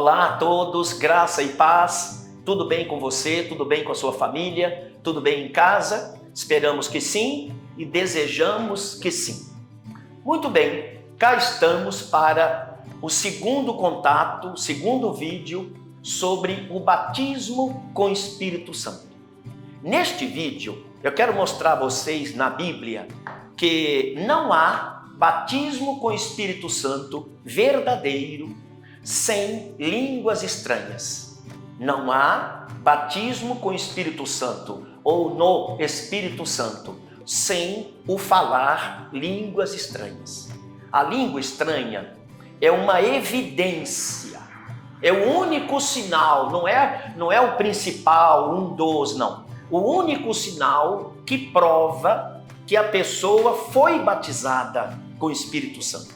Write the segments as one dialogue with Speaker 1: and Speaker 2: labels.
Speaker 1: Olá a todos, graça e paz. Tudo bem com você? Tudo bem com a sua família? Tudo bem em casa? Esperamos que sim e desejamos que sim. Muito bem, cá estamos para o segundo contato, o segundo vídeo sobre o batismo com o Espírito Santo. Neste vídeo, eu quero mostrar a vocês na Bíblia que não há batismo com o Espírito Santo verdadeiro sem línguas estranhas. Não há batismo com o Espírito Santo ou no Espírito Santo sem o falar línguas estranhas. A língua estranha é uma evidência, é o único sinal, não é o principal, um dos, não. O único sinal que prova que a pessoa foi batizada com o Espírito Santo.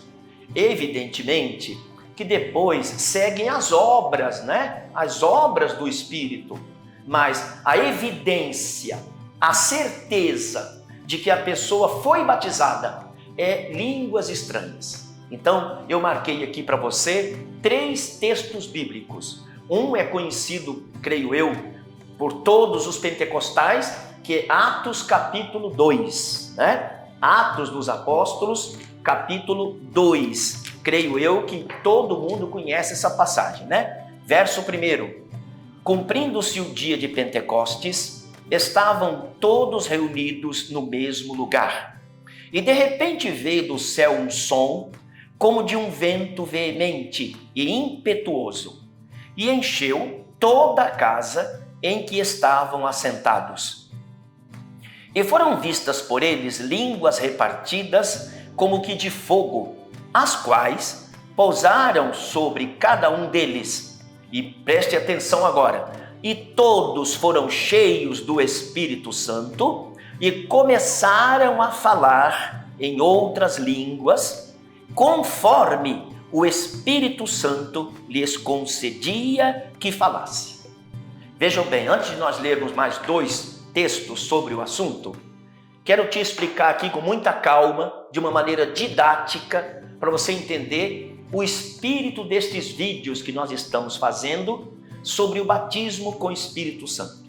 Speaker 1: Evidentemente que depois seguem as obras, né? As obras do Espírito. Mas a evidência, a certeza de que a pessoa foi batizada é línguas estranhas. Então, eu marquei aqui para você 3 textos bíblicos. Um é conhecido, creio eu, por todos os pentecostais, que é Atos capítulo 2, né? Atos dos Apóstolos, capítulo 2. Creio eu que todo mundo conhece essa passagem, né? Verso 1. Cumprindo-se o dia de Pentecostes, estavam todos reunidos no mesmo lugar. E de repente veio do céu um som, como de um vento veemente e impetuoso, e encheu toda a casa em que estavam assentados. E foram vistas por eles línguas repartidas como que de fogo, as quais pousaram sobre cada um deles. E preste atenção agora. E todos foram cheios do Espírito Santo e começaram a falar em outras línguas, conforme o Espírito Santo lhes concedia que falasse. Vejam bem, antes de nós lermos mais 2 textos sobre o assunto, quero te explicar aqui com muita calma, de uma maneira didática, para você entender o espírito destes vídeos que nós estamos fazendo sobre o batismo com o Espírito Santo.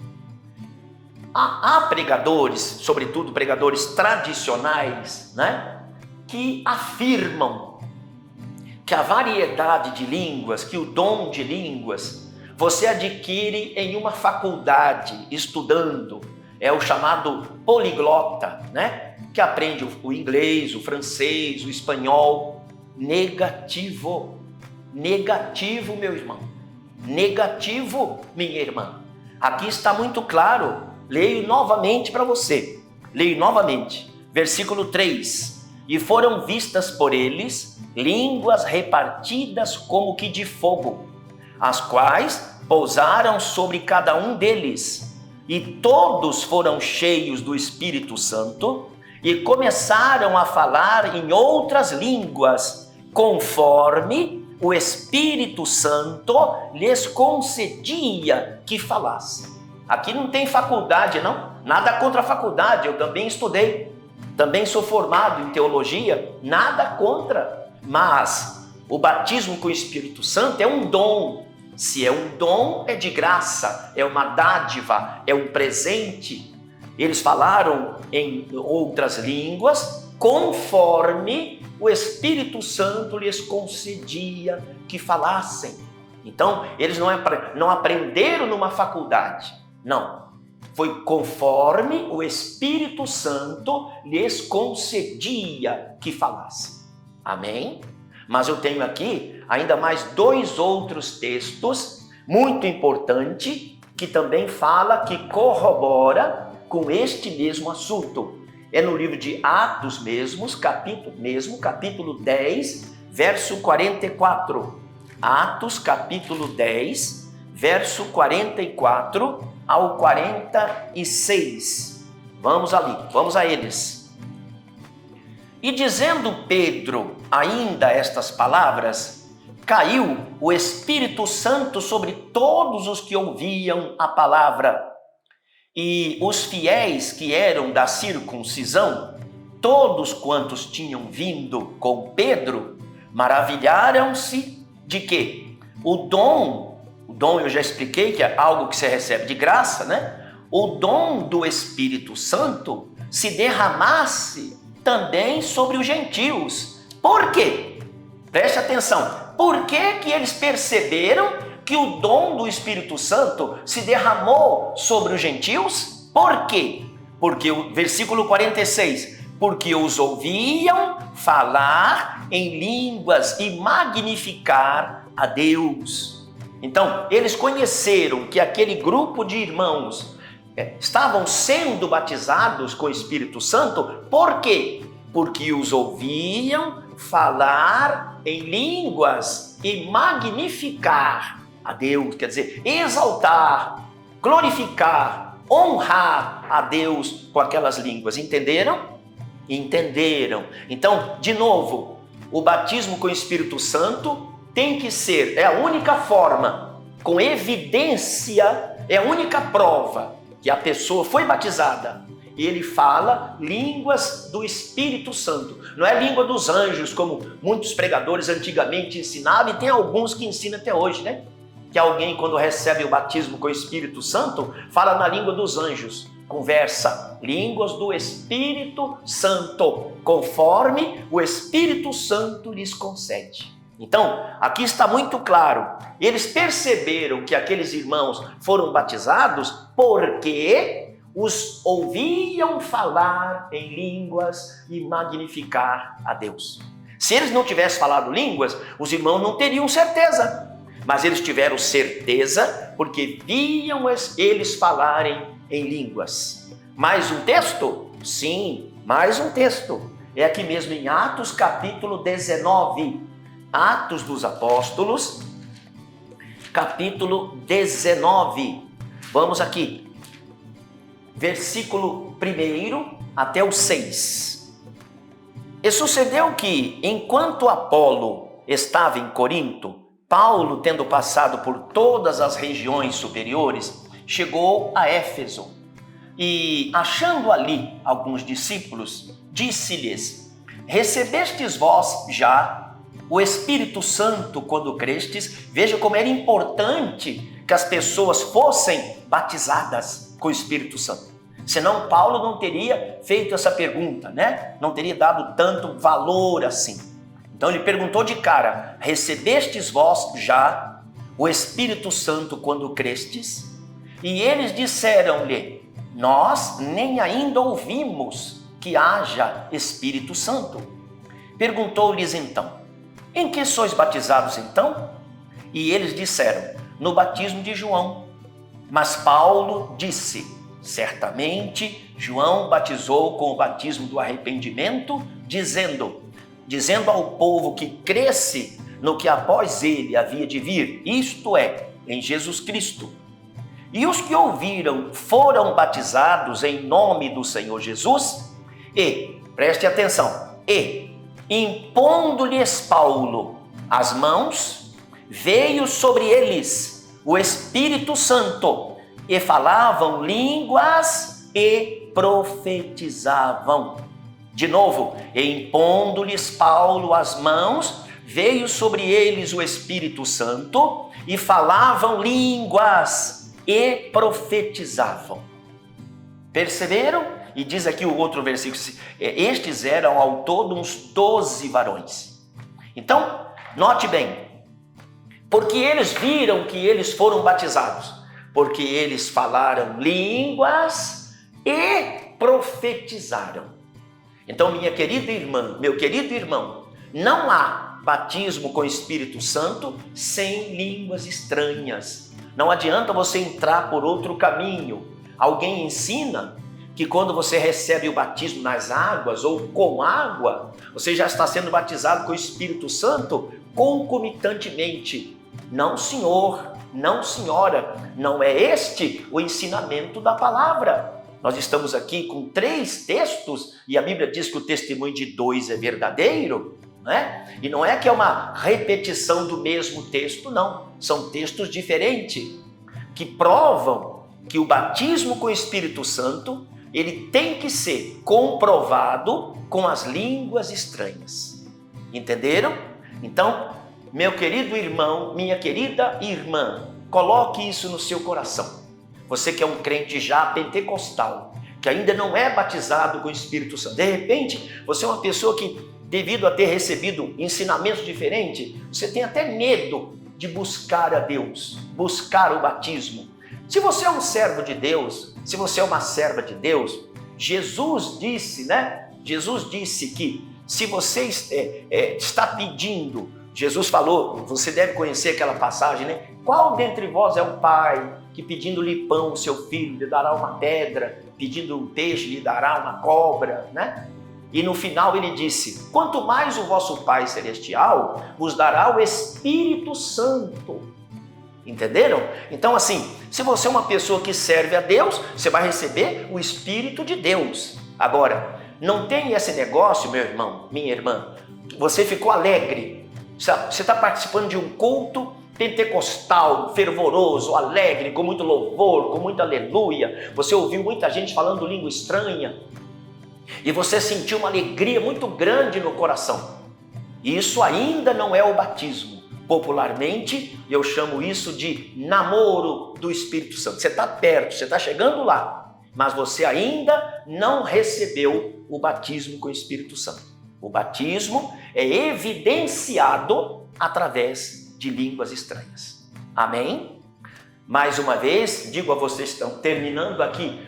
Speaker 1: Há pregadores, sobretudo pregadores tradicionais, né, que afirmam que a variedade de línguas, que o dom de línguas, você adquire em uma faculdade, estudando. É o chamado poliglota, né? Que aprende o inglês, o francês, o espanhol. Negativo. Negativo, meu irmão. Negativo, minha irmã. Aqui está muito claro. Leio novamente para você. Leio novamente. Versículo 3. E foram vistas por eles línguas repartidas como que de fogo, as quais pousaram sobre cada um deles, e todos foram cheios do Espírito Santo e começaram a falar em outras línguas, conforme o Espírito Santo lhes concedia que falassem. Aqui não tem faculdade, não. Nada contra a faculdade, eu também estudei. Também sou formado em teologia, nada contra. Mas o batismo com o Espírito Santo é um dom. Se é um dom, é de graça, é uma dádiva, é um presente. Eles falaram em outras línguas, conforme o Espírito Santo lhes concedia que falassem. Então, eles não aprenderam numa faculdade, não. Foi conforme o Espírito Santo lhes concedia que falassem. Amém? Mas eu tenho aqui ainda mais 2 outros textos muito importantes que também fala, que corrobora com este mesmo assunto. É no livro de Atos capítulo 10, verso 44. Atos capítulo 10, verso 44 ao 46. Vamos ali, vamos a eles. E dizendo Pedro ainda estas palavras, caiu o Espírito Santo sobre todos os que ouviam a palavra. E os fiéis que eram da circuncisão, todos quantos tinham vindo com Pedro, maravilharam-se de quê? o dom eu já expliquei que é algo que você recebe de graça, né? O dom do Espírito Santo se derramasse também sobre os gentios. Por quê? Preste atenção. Por que que eles perceberam que o dom do Espírito Santo se derramou sobre os gentios? Por quê? Porque o versículo 46, porque os ouviam falar em línguas e magnificar a Deus. Então, eles conheceram que aquele grupo de irmãos estavam sendo batizados com o Espírito Santo. Por quê? Porque os ouviam falar em línguas e magnificar a Deus, quer dizer, exaltar, glorificar, honrar a Deus com aquelas línguas. Entenderam? Entenderam. Então, de novo, o batismo com o Espírito Santo tem que ser, é a única forma, com evidência, é a única prova que a pessoa foi batizada. E ele fala línguas do Espírito Santo. Não é língua dos anjos, como muitos pregadores antigamente ensinavam, e tem alguns que ensinam até hoje, né? Que alguém, quando recebe o batismo com o Espírito Santo, fala na língua dos anjos. Conversa, línguas do Espírito Santo, conforme o Espírito Santo lhes concede. Então, aqui está muito claro, eles perceberam que aqueles irmãos foram batizados porque os ouviam falar em línguas e magnificar a Deus. Se eles não tivessem falado línguas, os irmãos não teriam certeza, mas eles tiveram certeza porque viam eles falarem em línguas. Mais um texto? Sim, mais um texto. É aqui mesmo em Atos capítulo 19. Atos dos Apóstolos, capítulo 19. Vamos aqui. Versículo 1 até o 6. E sucedeu que, enquanto Apolo estava em Corinto, Paulo, tendo passado por todas as regiões superiores, chegou a Éfeso. E, achando ali alguns discípulos, disse-lhes: recebestes vós já o Espírito Santo quando crestes? Veja como era importante que as pessoas fossem batizadas com o Espírito Santo. Senão Paulo não teria feito essa pergunta, né? Não teria dado tanto valor assim. Então ele perguntou de cara: recebestes vós já o Espírito Santo quando crestes? E eles disseram-lhe: nós nem ainda ouvimos que haja Espírito Santo. Perguntou-lhes então: em que sois batizados então? E eles disseram: no batismo de João. Mas Paulo disse: certamente João batizou com o batismo do arrependimento, dizendo ao povo que cresce no que após ele havia de vir, isto é, em Jesus Cristo. E os que ouviram foram batizados em nome do Senhor Jesus, e, preste atenção, impondo-lhes Paulo as mãos, veio sobre eles o Espírito Santo, e falavam línguas e profetizavam. De novo, impondo-lhes Paulo as mãos, veio sobre eles o Espírito Santo, e falavam línguas e profetizavam. Perceberam? E diz aqui o outro versículo: estes eram ao todo uns 12 varões. Então, note bem, porque eles viram que eles foram batizados, porque eles falaram línguas e profetizaram. Então, minha querida irmã, meu querido irmão, não há batismo com o Espírito Santo sem línguas estranhas. Não adianta você entrar por outro caminho. Alguém ensina que quando você recebe o batismo nas águas ou com água, você já está sendo batizado com o Espírito Santo concomitantemente. Não, senhor, não, senhora, não é este o ensinamento da palavra. Nós estamos aqui com 3 textos e a Bíblia diz que o testemunho de 2 é verdadeiro, né? E não é que é uma repetição do mesmo texto, não. São textos diferentes que provam que o batismo com o Espírito Santo ele tem que ser comprovado com as línguas estranhas. Entenderam? Então, Meu querido irmão, minha querida irmã, coloque isso no seu coração. Você que é um crente já pentecostal, que ainda não é batizado com o Espírito Santo. De repente, você é uma pessoa que, devido a ter recebido ensinamentos diferentes, você tem até medo de buscar a Deus, buscar o batismo. Se você é um servo de Deus, se você é uma serva de Deus, Jesus disse, né? Jesus disse que se você está pedindo, Jesus falou, você deve conhecer aquela passagem, né? Qual dentre vós é o pai que pedindo-lhe pão, o seu filho, lhe dará uma pedra, pedindo um peixe, lhe dará uma cobra, né? E no final ele disse, quanto mais o vosso Pai Celestial vos dará o Espírito Santo. Entenderam? Então assim, se você é uma pessoa que serve a Deus, você vai receber o Espírito de Deus. Agora, não tem esse negócio, meu irmão, minha irmã, você ficou alegre, você está participando de um culto pentecostal, fervoroso, alegre, com muito louvor, com muito aleluia, você ouviu muita gente falando língua estranha, e você sentiu uma alegria muito grande no coração. Isso ainda não é o batismo. Popularmente, eu chamo isso de namoro do Espírito Santo. Você está perto, você está chegando lá, mas você ainda não recebeu o batismo com o Espírito Santo. O batismo é evidenciado através de línguas estranhas. Amém? Mais uma vez, digo a vocês que estão terminando aqui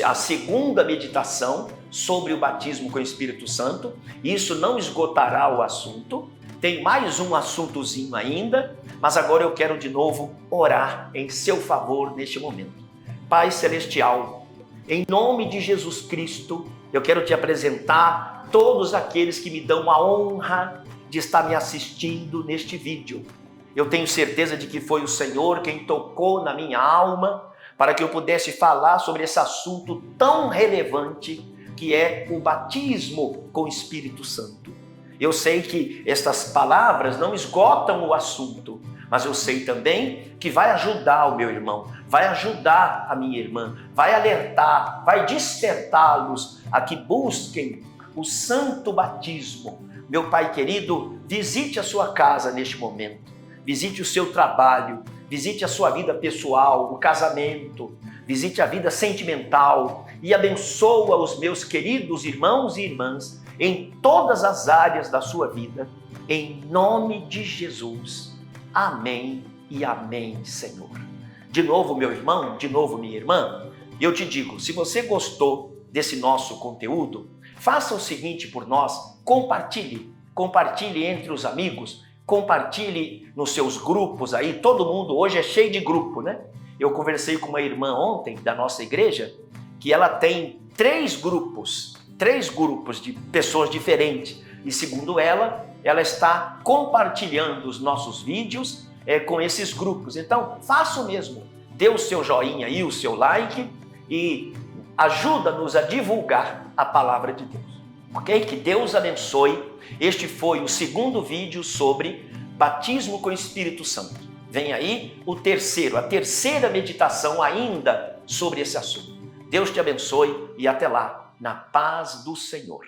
Speaker 1: a segunda meditação sobre o batismo com o Espírito Santo. Isso não esgotará o assunto. Tem mais um assuntozinho ainda, mas agora eu quero de novo orar em seu favor neste momento. Pai Celestial, em nome de Jesus Cristo, eu quero te apresentar todos aqueles que me dão a honra de estar me assistindo neste vídeo. Eu tenho certeza de que foi o Senhor quem tocou na minha alma para que eu pudesse falar sobre esse assunto tão relevante que é o batismo com o Espírito Santo. Eu sei que estas palavras não esgotam o assunto, mas eu sei também que vai ajudar o meu irmão, vai ajudar a minha irmã, vai alertar, vai despertá-los a que busquem o santo batismo. Meu Pai querido, visite a sua casa neste momento. Visite o seu trabalho, visite a sua vida pessoal, o casamento, visite a vida sentimental e abençoa os meus queridos irmãos e irmãs em todas as áreas da sua vida, em nome de Jesus. Amém e amém, Senhor. De novo, meu irmão, de novo, minha irmã, eu te digo, se você gostou desse nosso conteúdo, faça o seguinte por nós, compartilhe entre os amigos, compartilhe nos seus grupos aí, todo mundo hoje é cheio de grupo, né? Eu conversei com uma irmã ontem da nossa igreja, que ela tem três grupos de pessoas diferentes, e segundo ela está compartilhando os nossos vídeos com esses grupos. Então, faça o mesmo, dê o seu joinha aí, o seu like, e ajuda-nos a divulgar a palavra de Deus. Ok? Que Deus abençoe. Este foi o segundo vídeo sobre batismo com o Espírito Santo. Vem aí a terceira meditação ainda sobre esse assunto. Deus te abençoe e até lá, na paz do Senhor.